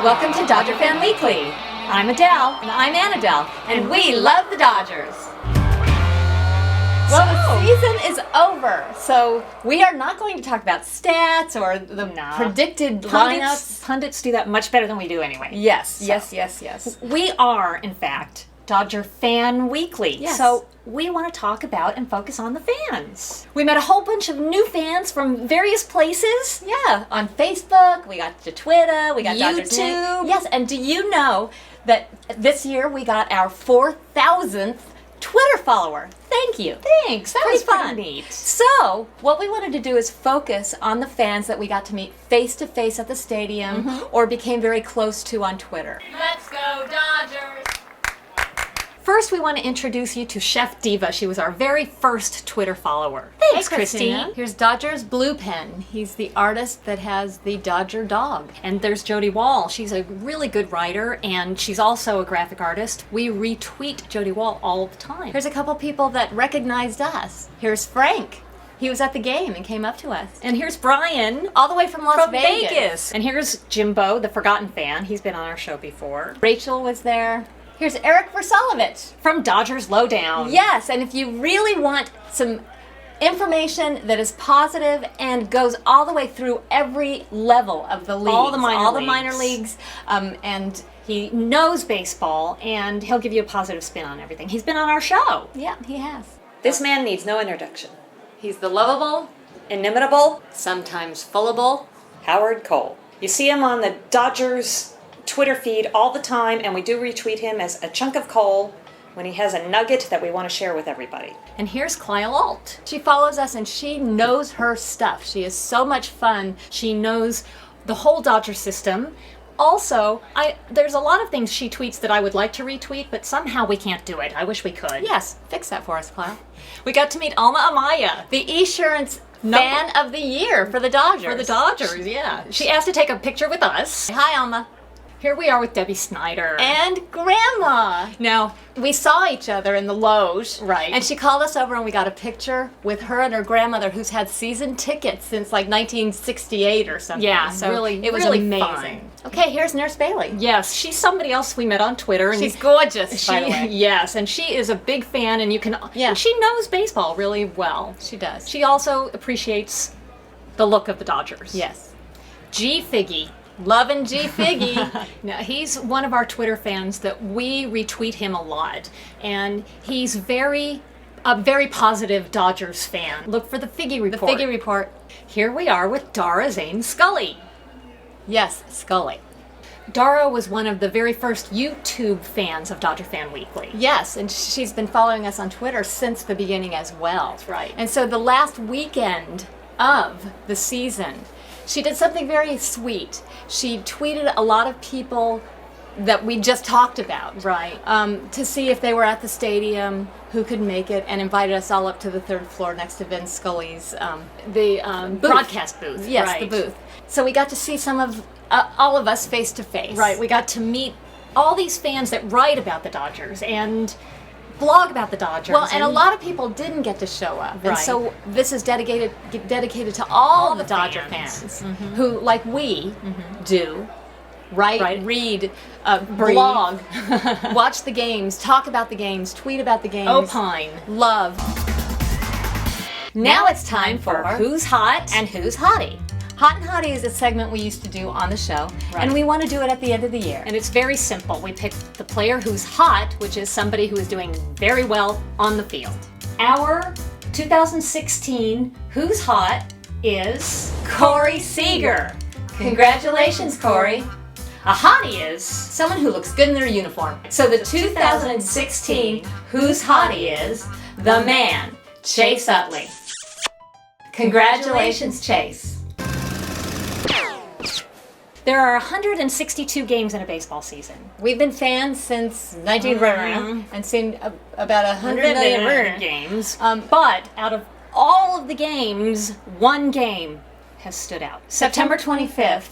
Welcome to Dodger Fan Weekly. I'm Adele. And I'm Annadelle. And we love the Dodgers. Well, the season is over, so we are not going to talk about stats or the predicted lineups. Pundits do that much better than we do anyway. Yes. We are, in fact, Dodger Fan Weekly. Yes. So we want to talk about and focus on the fans. We met a whole bunch of new fans from various places. Yeah, on Facebook, we got to Twitter, we got Dodgers YouTube. Yes, and do you know that this year we got our 4,000th Twitter follower? Thank you. Thanks. That Pretty was fun. pretty neat. So, what we wanted to do is focus on the fans that we got to meet face to face at the stadium or became very close to on Twitter. Let's go, Dodgers! First, we want to introduce you to Chef Diva. She was our very first Twitter follower. Thanks, Hey, Christina. Here's Dodger's Blue Pen. He's the artist that has the Dodger dog. And there's Jody Wall. She's a really good writer, and she's also a graphic artist. We retweet Jody Wall all the time. Here's a couple people that recognized us. Here's Frank. He was at the game and came up to us. And here's Brian, All the way from Las Vegas. And here's Jimbo, the Forgotten Fan. He's been on our show before. Rachel was there. Here's Eric Versalovich. From Dodgers Lowdown. Yes, and if you really want some information that is positive and goes all the way through every level of the league, All the minor minor leagues, and He knows baseball, and he'll give you a positive spin on everything. He's been on our show. yeah, he has. This man needs no introduction. He's the lovable, Inimitable sometimes fullable. Howard Cole. You see him on the Dodgers Twitter feed all the time, and we do retweet him as a chunk of coal when he has a nugget that we want to share with everybody. And here's Kyle Alt. She follows us and she knows her stuff. She is so much fun. She knows the whole Dodger system. Also, there's a lot of things she tweets that I would like to retweet, but somehow we can't do it. I wish we could. Yes, fix that for us, Kyle. We got to meet Alma Amaya. The Esurance Fan of the Year for the Dodgers. For the Dodgers, yeah. She asked to take a picture with us. Hi, Alma. Here we are with Debbie Snyder. And Grandma. Now, We saw each other in the loge. Right. And she called us over and we got a picture with her and her grandmother who's had season tickets since like 1968 or something. Yeah, so really, it was really amazing. fun. Okay, here's Nurse Bailey. Yes, she's somebody else we met on Twitter. And She's gorgeous, by the way. Yes, and she is a big fan, and Yeah. she knows baseball really well. She does. She also appreciates the look of the Dodgers. Yes. G Figgy. Lovin' G Figgy. Now, he's one of our Twitter fans that we retweet him a lot, and he's a very positive Dodgers fan. Look for the Figgy The report. Figgy report. Here we are with Dara Zane Scully. Yes, Scully. Dara was one of the very first YouTube fans of Dodger Fan Weekly. Yes, and she's been following us on Twitter since the beginning as well. That's right. And so the last weekend of the season, she did something very sweet. She tweeted a lot of people that we just talked about. Right. To see if they were at the stadium, who could make it, and invited us all up to the third floor next to Vince Scully's booth. Broadcast booth. Yes, right. the booth. So we got to see some of all of us face to face. Right, we got to meet all these fans that write about the Dodgers and blog about the Dodgers. Well, and a lot of people didn't get to show up. And Right. so this is dedicated to all the the Dodger fans. fans who, like we do, write, Right. read, Breathe. blog, watch the games, talk about the games, tweet about the games, Opine. love. Now it's time for Who's Hot and Who's Hottie. Hot and Hottie is a segment we used to do on the show, Right. and we want to do it at the end of the year. And it's very simple. We pick the player who's hot, which is somebody who is doing very well on the field. Our 2016 Who's Hot is Corey Seager. Congratulations, Corey. a hottie is Someone who looks good in their uniform. So the 2016 Who's Hottie is the man, Chase Utley. Congratulations, Chase. There are 162 games in a baseball season. We've been fans since 19 and seen about 100 million games. But out of all of the games, one game has stood out. September 25th.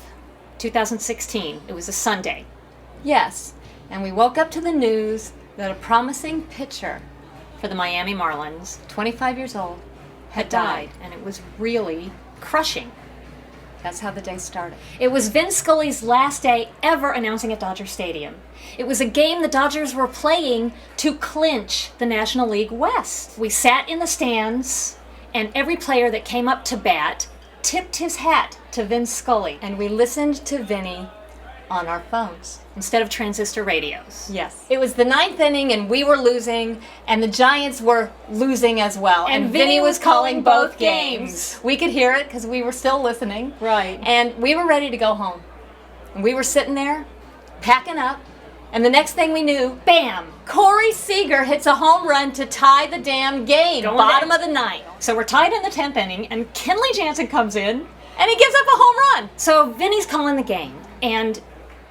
2016. It was a Sunday. Yes, and we woke up to the news that a promising pitcher, For the Miami Marlins, 25 years old, had died, and it was really crushing. That's how the day started. It was Vin Scully's last day ever announcing at Dodger Stadium. It was a game the Dodgers were playing to clinch the National League West. We sat in the stands, and every player that came up to bat tipped his hat to Vin Scully And we listened to Vinny on our phones. instead of transistor radios. Yes. It was the ninth inning, and we were losing, and the Giants were losing as well. And Vinny Vinny was was calling calling both both games. games. We could hear it because we were still listening. Right. And we were ready to go home. And we were sitting there, packing up, and the next thing we knew, Bam! Corey Seager hits a home run to tie the damn game, Going bottom in. of the ninth. So we're tied in the 10th inning, and Kenley Jansen comes in. And he gives up a home run. So Vinny's calling the game, and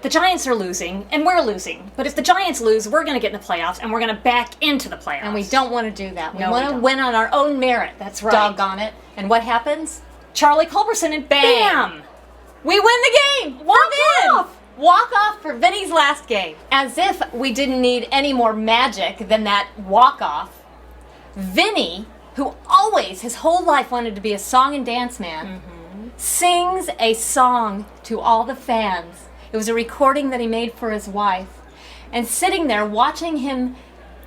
the Giants are losing, and we're losing. But if the Giants lose, we're going to get in the playoffs, and we're going to back into the playoffs. And we don't want to do that. We No, we want to don't. win on our own merit. That's right. Doggone it. And what happens? Charlie Culberson, and bam! We win the game! Walk We're in! off! Walk off for Vinny's last game. As if we didn't need any more magic than that walk off. Vinny, who always his whole life wanted to be a song and dance man, sings a song to all the fans. It was a recording that he made for his wife. And sitting there watching him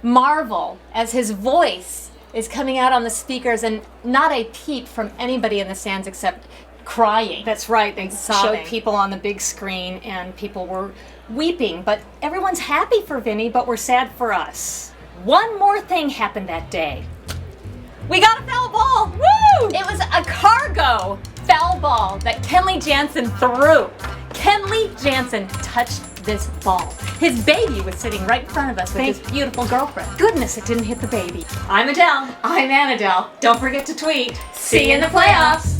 marvel as his voice is coming out on the speakers, and not a peep from anybody in the stands except crying. That's right. They Sobbing. showed people on the big screen, and people were weeping. But everyone's happy for Vinny, but we're sad for us. One more thing happened that day. We got a foul ball! Woo! It was a cargo foul ball that Kenley Jansen threw. Kenley Jansen touched this ball. His baby was sitting right in front of us with his beautiful girlfriend. Goodness, it didn't hit the baby. I'm Adele. I'm Annadelle. Don't forget to tweet. See you in the playoffs.